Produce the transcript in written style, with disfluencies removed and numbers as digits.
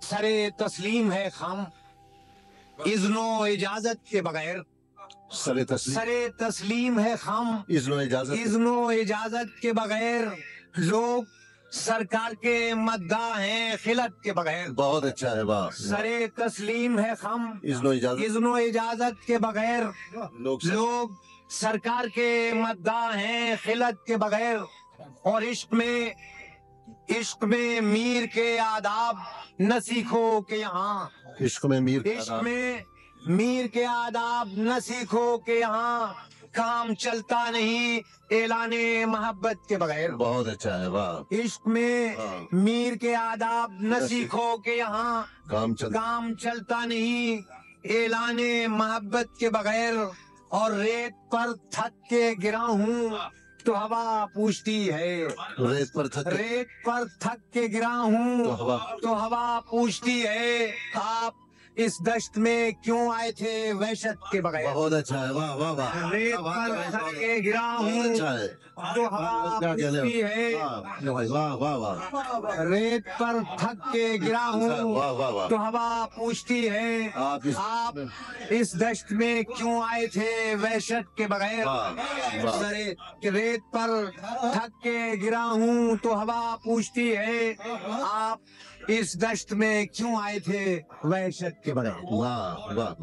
سرے تسلیم ہے خم اذن و اجازت کے بغیر. سر تسلیم سرے تسلیم ہے خم اذن و اجازت کے بغیر. لوگ سرکار کے مداح ہیں خلعت کے بغیر. بہت اچھا ہے. واہ. سرے تسلیم ہے خم اذن و اجازت کے بغیر. لوگ سرکار کے مداح ہیں خلعت کے بغیر. اور عشق میں میر کے آداب نہ سیکھو کہ یہاں. عشق میں میر کے آداب نہ سیکھو کہ یہاں کام چلتا نہیں اعلان محبت کے بغیر. بہت اچھا ہے. واہ. عشق میں میر کے آداب نہ سیکھو کہ یہاں کام چلتا نہیں اعلان محبت کے بغیر. اور ریت پر تھک کے گرا ہوں تو ہوا پوچھتی ہے. ریت پر تھک کے گرا ہوں تو ہوا پوچھتی ہے. آپ اس دشت میں کیوں آئے تھے وحشت کے بغیر. بہت اچھا ہے. واہ واہ واہ. ریت پر تھک کے گرا ہوں تو ہوا پوچھتی ہے. واہ واہ واہ. ریت پر تھک کے گرا ہوں تو ہوا پوچھتی ہے. آپ اس دشت میں کیوں آئے تھے وحشت کے بغیر. ریت پر تھک کے گرا ہوں تو ہوا پوچھتی ہے. آپ اس دشت میں کیوں آئے تھے وحشت کے بغیر. واہ واہ واہ.